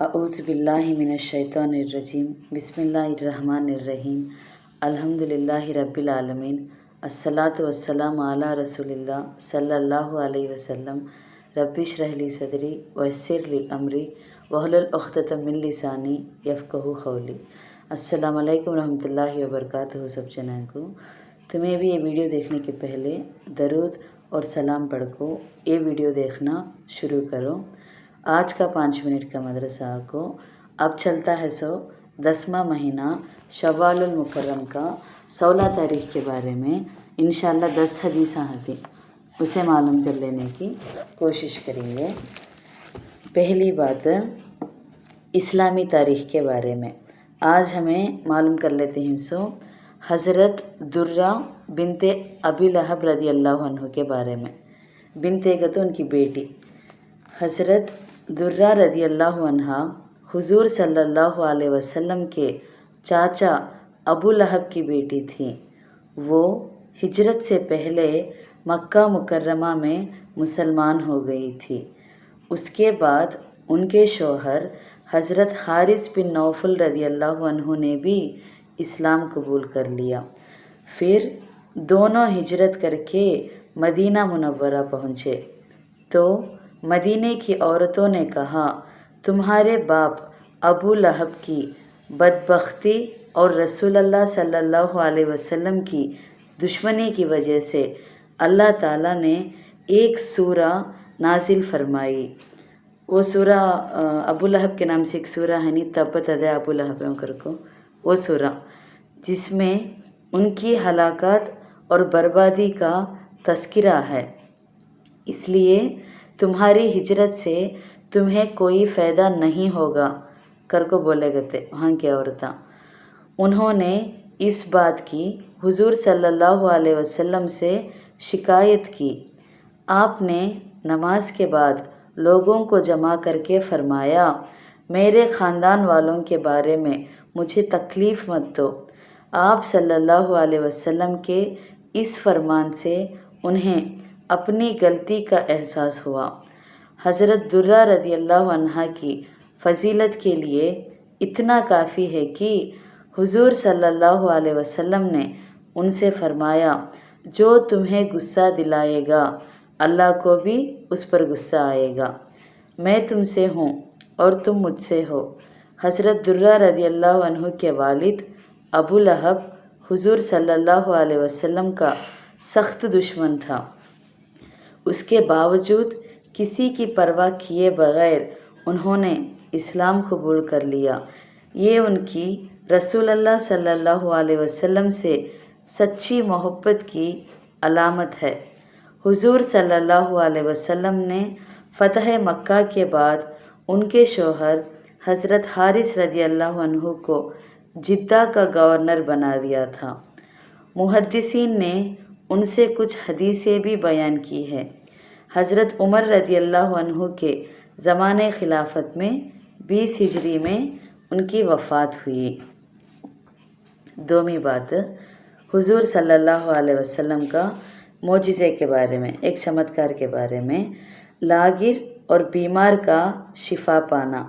अऊज़ुबिल्लाहि मिनश्शैतानिर्रजीम बिस्मिल्लाहिर्रहमानिर्रहीम अल्हम्दुलिल्लाहि रब्बिल आलमीन अस्सलातु वस्सलामु अला रसूलिल्लाह सल्लल्लाहु अलैहि वसल्लम रब्बि इश्रह ली सदरी वयस्सिर ली अमरी वहलुल उक़्दतम मिन लिसानी यफ़क़हू क़ौली। अस्सलामु अलैकुम रहमतुल्लाहि व बरकातुहू। सब जनां को तुम्हें भी ये वीडियो देखने के पहले दरूद और सलाम पढ़ को ये वीडियो देखना शुरू करो। आज का 5 मिनट का मदरसा को अब चलता है 10वां महीना शव्वालुल मुकर्रम का 16 तारीख के बारे में इंशाअल्लाह 10 हदीसां हती उसे मालूम कर लेने की कोशिश करेंगे। पहली बात इस्लामी तारीख के बारे में आज हमें मालूम कर लेते हैं हज़रत दुर्रा बिनते अबी लहब रदी अल्लाह अन्हु के बारे में। बिनते का तो उनकी बेटी हज़रत दुर्रा रदी अल्लाह अन्हा हुजूर सल्लल्लाहु अलैहि वसल्लम के चाचा अबू लहब की बेटी थी। वो हिजरत से पहले मक्का मुकर्रमा में मुसलमान हो गई थी। उसके बाद उनके शौहर हज़रत हारिस बिन नौफल रदी अल्लाह अन्हु ने भी इस्लाम कबूल कर लिया। फिर दोनों हिजरत करके मदीना मुनव्वरा पहुँचे तो मदीने की औरतों ने कहा, तुम्हारे बाप अबू लहब की बदबख्ती और रसूलुल्लाह सल्लल्लाहु अलैहि वसल्लम की दुश्मनी की वजह से अल्लाह ताला ने एक सूरा नाजिल फरमाई। वो सूरा अबू लहब के नाम से एक सूरा है नी तब्बत यदा अबू लहब करको वो सूरा, जिसमें उनकी हलाकत और बर्बादी का तज़किरा है। इसलिए तुम्हारी हिजरत से तुम्हें कोई फ़ायदा नहीं होगा कर को बोले गए वहाँ की औरतें। उन्होंने इस बात की हुजूर सल्लल्लाहु अलैहि वसल्लम से शिकायत की। आपने नमाज के बाद लोगों को जमा करके फरमाया, मेरे ख़ानदान वालों के बारे में मुझे तकलीफ़ मत दो। आप सल्लल्लाहु अलैहि वसल्लम के इस फरमान से उन्हें अपनी गलती का एहसास हुआ। हज़रत दुर्रा रदी अल्लाह अन्हा की फ़जीलत के लिए इतना काफ़ी है कि हुजूर सल्लल्लाहु अलैहि वसल्लम ने उनसे फरमाया, जो तुम्हें गुस्सा दिलाएगा अल्लाह को भी उस पर गुस्सा आएगा। मैं तुमसे हूँ और तुम मुझसे हो। हज़रत दुर्रा रदी अल्लाह अन्हु के वालिद अबू लहब हुजूर सल्लल्लाहु अलैहि वसल्लम का सख्त दुश्मन था। उसके बावजूद किसी की परवाह किए बग़ैर उन्होंने इस्लाम कबूल कर लिया। ये उनकी रसूलुल्लाह सल्लल्लाहु अलैहि वसल्लम से सच्ची मोहब्बत की अलामत है। हुजूर सल्लल्लाहु अलैहि वसल्लम ने फ़तह मक्का के बाद उनके शौहर हज़रत हारिस रदी अल्लाह अन्हु को जिद्दा का गवर्नर बना दिया था। मुहद्दिसीन ने उनसे कुछ हदीसें भी बयान की है। हज़रत उमर रदी अल्लाह अन्हु के ज़माने खिलाफत में 20 हिजरी में उनकी वफ़ात हुई। दोमी बात हुजूर सल्लल्लाहु अलैहि वसल्लम का मोजिज़े के बारे में, एक चमत्कार के बारे में। लागिर और बीमार का शिफा पाना।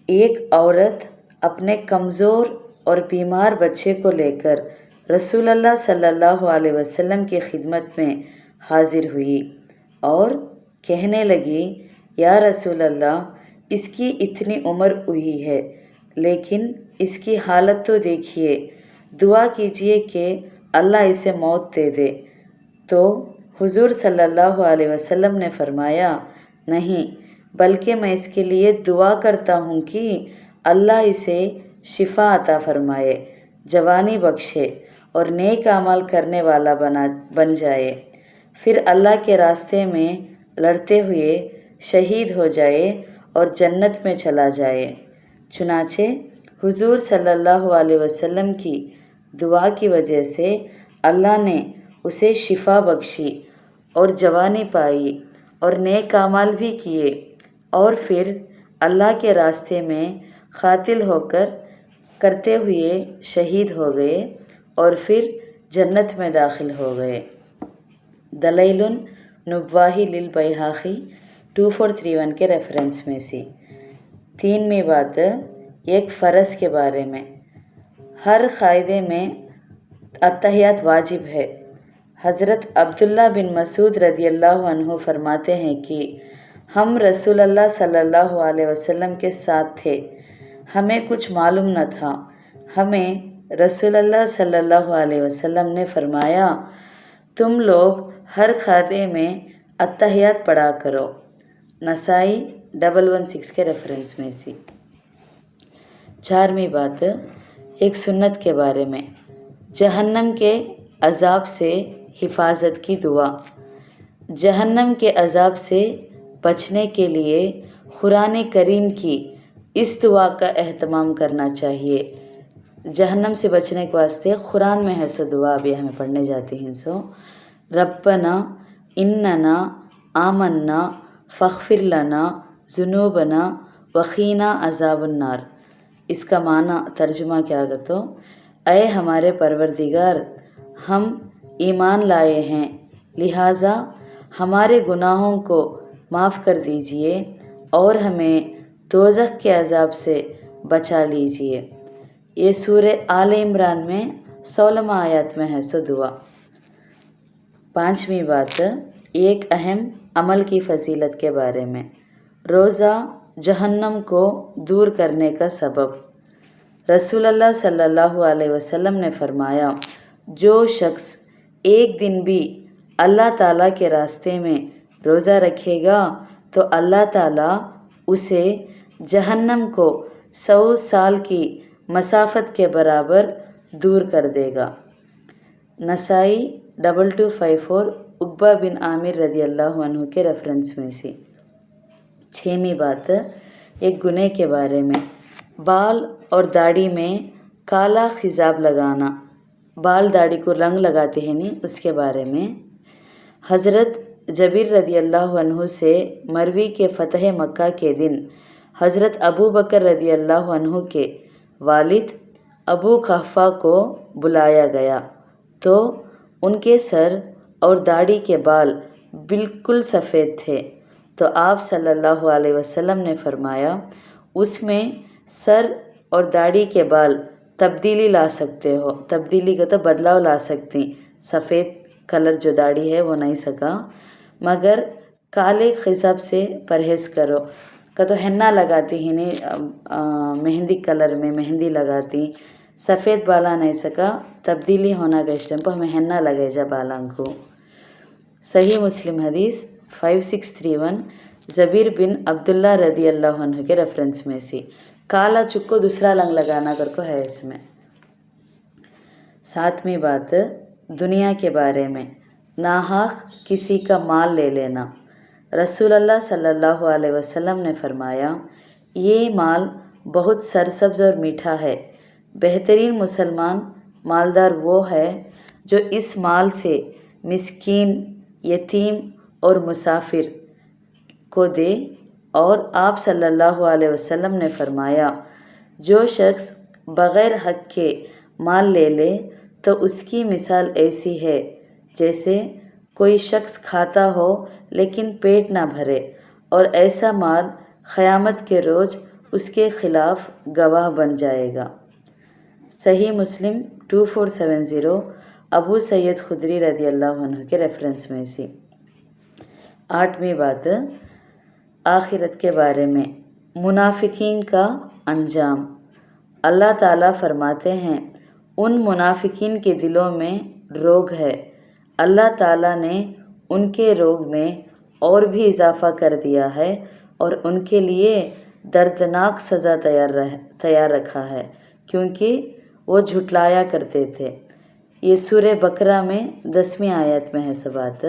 एक औरत अपने कमज़ोर और बीमार बच्चे को लेकर रसूलुल्लाह सल्लल्लाहु अलैहि वसल्लम की खिदमत में हाजिर हुई और कहने लगी, या रसूलल्लाह, इसकी इतनी उम्र हुई है लेकिन इसकी हालत तो देखिए, दुआ कीजिए कि अल्लाह इसे मौत दे दे। तो हुजूर सल्लल्लाहु अलैहि वसल्लम ने फरमाया, नहीं, बल्कि मैं इसके लिए दुआ करता हूँ कि अल्लाह इसे शिफा अता फरमाए, जवानी बख्शे और नेक अमल करने वाला बन जाए, फिर अल्लाह के रास्ते में लड़ते हुए शहीद हो जाए और जन्नत में चला जाए। चुनाचे हुजूर सल्लल्लाहु अलैहि वसल्लम की दुआ की वजह से अल्लाह ने उसे शिफा बख्शी और जवानी पाई और नेक अमल भी किए और फिर अल्लाह के रास्ते में कातिल होकर करते हुए शहीद हो गए और फिर जन्नत में दाखिल हो गए। दलाइलुन नुब्वाही लिल बैहाक़ी 2431 के रेफरेंस में से 3वीं बात एक फ़र्ज़ के बारे में। हर क़ायदे में अत्तहियात वाजिब है। हज़रत अब्दुल्ला बिन मसूद रदियल्लाहु अन्हु फरमाते हैं कि हम रसूलुल्लाह सल्लल्लाहु अलैहि वसल्लम के साथ थे, हमें कुछ मालूम न था। हमें रसूलुल्लाह सल्लल्लाहु अलैहि वसल्लम ने फरमाया, तुम लोग हर खाते में अत्तहियात पढ़ा करो। नसाई 116 के रेफरेंस में से। 4वीं बात एक सुन्नत के बारे में। जहन्नम के अज़ाब से हिफाजत की दुआ। जहन्नम के अज़ाब से बचने के लिए कुरान करीम की इस दुआ का एहतमाम करना चाहिए। जहन्नम से बचने के वास्ते कुरान में है सो दुआ, अभी हमें पढ़ने जाती हैं सो। रब्बना इन्नना आमन्ना फ़ग़फ़िर लना ज़ुनूबना वक़ीना अज़ाबन्नार। इसका माना तर्जुमा क्या हो तो, ऐ हमारे परवरदिगार, हम ईमान लाए हैं, लिहाजा हमारे गुनाहों को माफ़ कर दीजिए और हमें दोज़ख के अज़ाब से बचा लीजिए। ये सूरे आले इमरान में 16वां आयत में है सो दुआ। 5वीं बात एक अहम अमल की फ़जीलत के बारे में। रोज़ा जहन्नम को दूर करने का सबब। रसूलुल्लाह सल्लल्लाहु अलैहि वसल्लम ने फरमाया, जो शख्स एक दिन भी अल्लाह ताला के रास्ते में रोज़ा रखेगा तो अल्लाह ताला उसे जहन्नम को 100 साल की मसाफत के बराबर दूर कर देगा। नसाई 2254 उक़बा बिन आमिर रदियल्लाहु अन्हु के रेफरेंस में से। 6वीं बात एक गुनाह के बारे में। बाल और दाढ़ी में काला खिजाब लगाना। बाल दाढ़ी को रंग लगाते हैं नहीं, उसके बारे में। हज़रत जबीर रदियल्लाहु अन्हु से मरवी के फ़तह मक्का के दिन हज़रत अबू बकर रदियल्लाहु अन्हु के वालिद अबू क़हफ़ा को बुलाया गया तो उनके सर और दाढ़ी के बाल बिल्कुल सफ़ेद थे। तो आप सल्लल्लाहु अलैहि वसल्लम ने फरमाया, उसमें सर और दाढ़ी के बाल तब्दीली ला सकते हो। तब्दीली का तो बदलाव ला सकती। सफ़ेद कलर जो दाढ़ी है वो नहीं सका, मगर काले खिजाब से परहेज़ करो। का तो हिन्ना लगाती ही नहीं, मेहंदी कलर में मेहंदी लगाती। सफ़ेद बाला नहीं सका, तब्दीली होना का इस टाइम पर हमें हिन्ना लगे जा बालां को। सही मुस्लिम हदीस 5631 जबीर बिन अब्दुल्ला रदियल्लाहु अन्हु के रेफरेंस में से। काला चुक्को दूसरा रंग लगाना कर को है इसमें। 7वीं बात दुनिया के बारे में। नाहक किसी का माल ले लेना। रसूलुल्लाह सल्लल्लाहु अलैहि वसल्लम ने फरमाया, ये माल बहुत सरसब्ज और मीठा है। बेहतरीन मुसलमान मालदार वो है जो इस माल से मिस्कीन, यतीम और मुसाफिर को दे। और आप सल्लल्लाहु अलैहि वसल्लम ने फरमाया, जो शख्स बग़ैर हक़ के माल ले ले तो उसकी मिसाल ऐसी है जैसे कोई शख्स खाता हो लेकिन पेट ना भरे, और ऐसा माल क़यामत के रोज़ उसके ख़िलाफ़ गवाह बन जाएगा। सही मुस्लिम 2470 अबू सैयद खुदरी रदियल्लाहु अन्हु के रेफरेंस में से। 8वीं बात आखिरत के बारे में। मुनाफिकीन का अंजाम। अल्लाह ताला फरमाते हैं, उन मुनाफिकीन के दिलों में रोग है, अल्लाह ताला ने उनके रोग में और भी इजाफ़ा कर दिया है और उनके लिए दर्दनाक सज़ा तैयार रखा है, क्योंकि वो झुटलाया करते थे। ये सूरे बकरा में 10वीं आयत में है सब बात।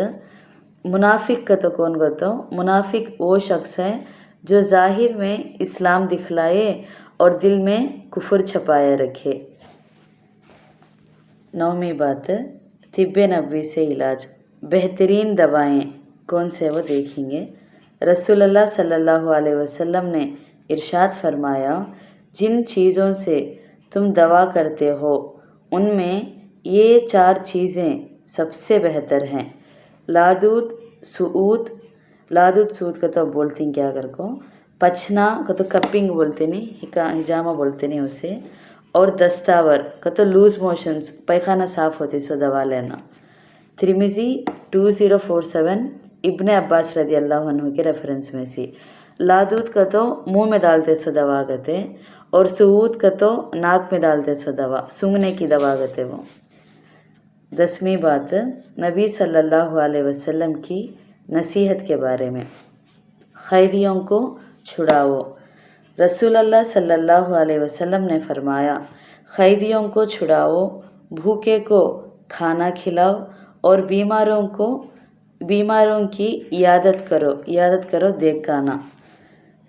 मुनाफिक का तो कौन गो तो, मुनाफिक वो शख्स है जो ज़ाहिर में इस्लाम दिखलाए और दिल में कुफर छपाए रखे। 9वीं बात तिब्बे नबवी से इलाज। बेहतरीन दवाएं कौन से वो देखेंगे। रसूलुल्लाह सल्लल्लाहु अलैहि वसल्लम ने इरशाद फरमाया, जिन चीज़ों से तुम दवा करते हो उनमें ये 4 चीज़ें सबसे बेहतर हैं। लादूद सूद का तो बोलती क्या कर को, पछना का तो कपिंग बोलते नहीं, हिजामा बोलते नहीं उसे, और दस्तावर का तो लूज मोशंस, पैखाना साफ होती सो दवा लेना। त्रिमिज़ी 2047 इब्ने अब्बास रदी अल्लाह अन्हु के रेफरेंस में से। लादूद का तो मुंह में डालते सो दवा गते, और सुहूद का तो नाक में डालते सो दवा, सूंघने की दवा गते वो। 10वीं बात, नबी सल्लल्लाहु अलैहि वसल्लम की नसीहत के बारे में। कैदियों को छुड़ाओ। रसूलुल्लाह सल्लल्लाहु अलैहि वसल्लम ने फरमाया, कैदियों को छुड़ाओ, भूखे को खाना खिलाओ और बीमारों की इयादत करो देखना।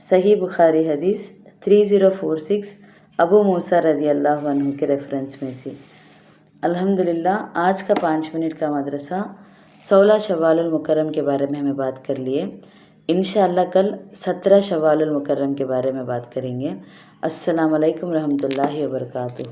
सही बुखारी हदीस 3046 अबू मूसा रज़ी अल्लाह अन्हु के रेफरेंस में से। अल्हम्दुलिल्लाह, आज का 5 मिनट का मदरसा 16 शव्वालुल मुकर्रम के बारे में हमें बात कर लिए। इंशाअल्लाह कल 17 शव्वालुल मुकर्रम के बारे में बात करेंगे। अस्सलामु अलैकुम रहमतुल्लाहि व बरकातुहू।